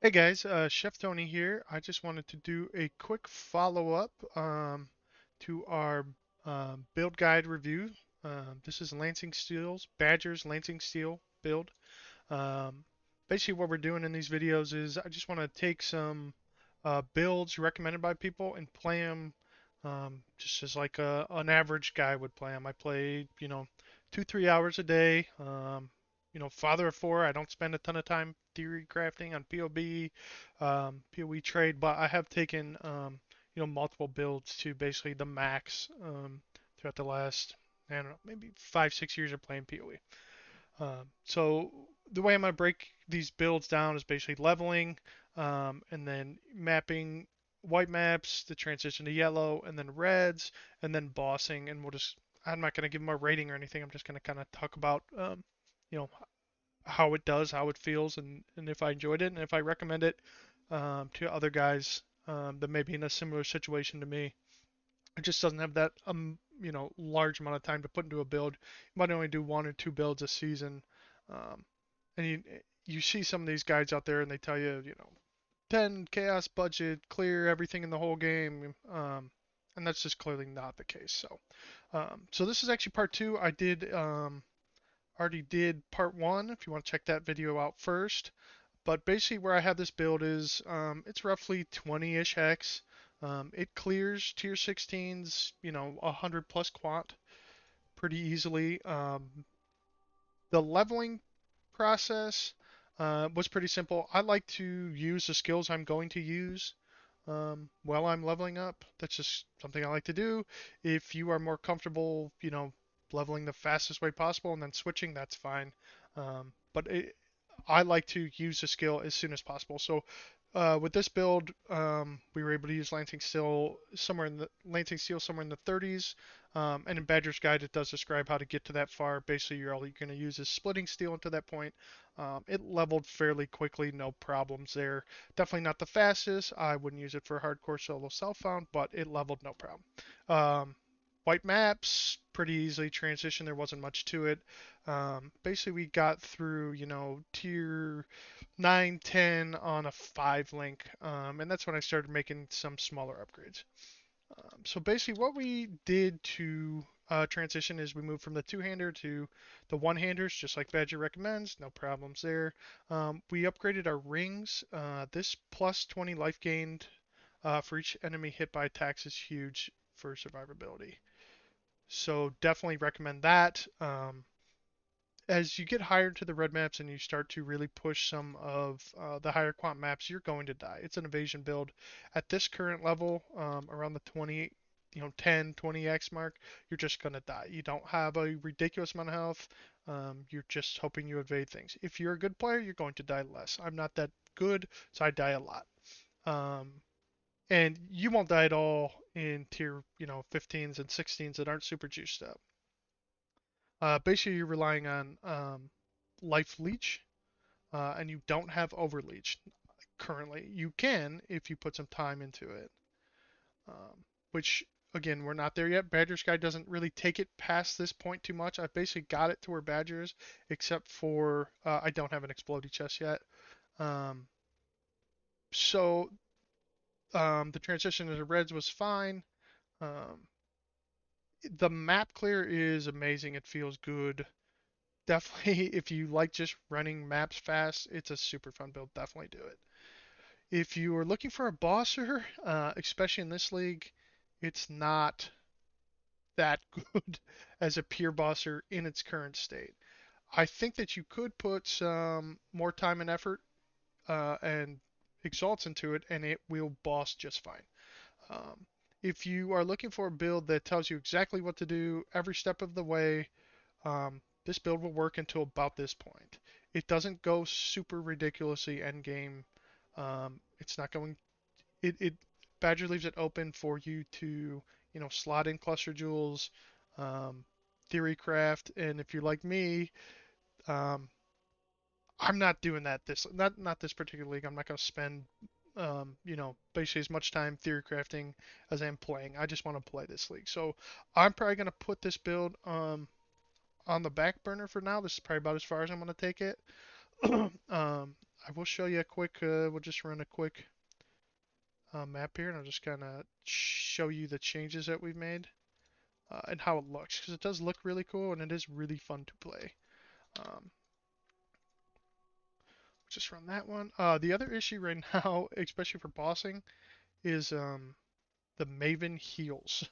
Hey guys, Chef Tony here. I just wanted to do a quick follow-up to our build guide review. This is Lansing Steel's Badger's Lansing Steel build. Um, Basically, what we're doing in these videos is I just want to take some builds recommended by people and play them just as like an average guy would play them. I play, 2, 3 hours a day. Father of four. I don't spend a ton of time theory crafting on POB, POE trade, but I have taken, multiple builds to basically the max throughout the last, I don't know, maybe 5, 6 years of playing POE. So the way I'm going to break these builds down is basically leveling, and then mapping white maps to transition to yellow, and then reds, and then bossing. And we'll just, I'm not going to give them a rating or anything. I'm just going to kind of talk about, you know, how it does, how it feels, and if I enjoyed it, and if I recommend it to other guys that may be in a similar situation to me. It just doesn't have that large amount of time to put into a build. You might only do 1 or 2 builds a season, um, and you see some of these guides out there, and they tell you 10 chaos budget, clear everything in the whole game, and that's just clearly not the case. So this is actually part two. I did already did part one. If you want to check that video out first. But basically, where I have this build is it's roughly 20-ish hex. It clears tier 16s, 100 plus quant pretty easily. The leveling process was pretty simple. I like to use the skills I'm going to use while I'm leveling up. That's just something I like to do. If you are more comfortable, leveling the fastest way possible and then switching, that's fine. But I like to use the skill as soon as possible. So with this build, we were able to use Lansing Steel somewhere in the 30s, and in Badger's Guide it does describe how to get to that far. Basically, all you're going to use is splitting steel into that point. It leveled fairly quickly, no problems there. Definitely not the fastest. I wouldn't use it for hardcore solo self-found, but it leveled no problem. Um, White maps, pretty easily transition. There wasn't much to it. Basically, we got through, tier 9, 10 on a 5 link, and that's when I started making some smaller upgrades. So basically, what we did to transition is we moved from the two-hander to the one-handers, just like Badger recommends. No problems there. We upgraded our rings. This plus 20 life gained for each enemy hit by attacks is huge for survivability. So definitely recommend that. As you get higher to the red maps and you start to really push some of the higher quant maps, you're going to die. It's an evasion build. At this current level, around the 20, 10, 20x mark, you're just going to die. You don't have a ridiculous amount of health. You're just hoping you evade things. If you're a good player, you're going to die less. I'm not that good, so I die a lot. Um, and you won't die at all in tier, 15s and 16s that aren't super juiced up. Basically, you're relying on life leech, and you don't have overleach currently. You can if you put some time into it, which again we're not there yet. Badger Sky doesn't really take it past this point too much. I've basically got it to where Badgers, except for I don't have an explodey chest yet. Um, so the transition into reds was fine. Um, the map clear is amazing. It feels good. Definitely, if you like just running maps fast, it's a super fun build. Definitely do it. If you are looking for a bosser, especially in this league, it's not that good as a pure bosser in its current state. I think that you could put some more time and effort and exalts into it, and it will boss just fine. Um, if you are looking for a build that tells you exactly what to do every step of the way, this build will work until about this point. It doesn't go super ridiculously end game. It's not going. It Badger leaves it open for you to slot in cluster jewels, um, theory craft, and if you're like me, um, I'm not doing that. Not this particular league. I'm not going to spend basically as much time theory crafting as I am playing. I just want to play this league. So I'm probably going to put this build on the back burner for now. This is probably about as far as I'm going to take it. I will show you a quick, we'll just run a quick map here, and I'll just kind of show you the changes that we've made and how it looks, because it does look really cool and it is really fun to play. Um, just run that one. The other issue right now, especially for bossing, is the Maven heals.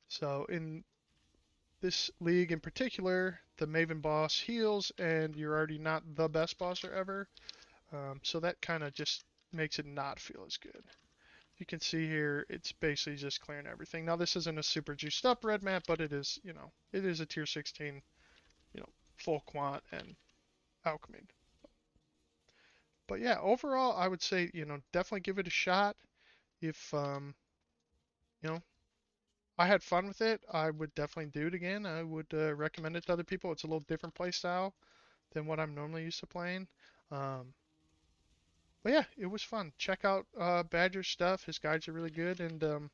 So in this league in particular, the Maven boss heals, and you're already not the best bosser ever. So that kind of just makes it not feel as good. You can see here, it's basically just clearing everything. Now this isn't a super juiced up red map, but it is, it is a tier 16, you know, full quant and alchemy. But yeah, overall, I would say, definitely give it a shot. If, you know, I had fun with it, I would definitely do it again. I would recommend it to other people. It's a little different play style than what I'm normally used to playing. Um, but yeah, it was fun. Check out Badger's stuff. His guides are really good, and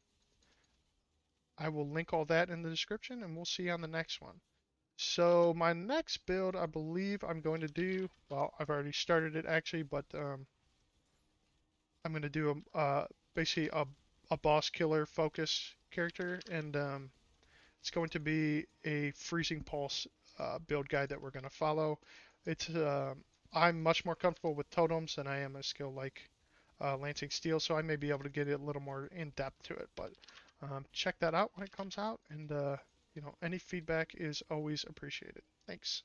I will link all that in the description, and we'll see you on the next one. So my next build, I believe I'm going to do, well, I've already started it actually, but I'm going to do basically a boss killer focus character, and it's going to be a freezing pulse build guide that we're going to follow. It's I'm much more comfortable with totems than I am a skill like Lancing Steel, so I may be able to get a little more in depth to it. But check that out when it comes out, and any feedback is always appreciated. Thanks.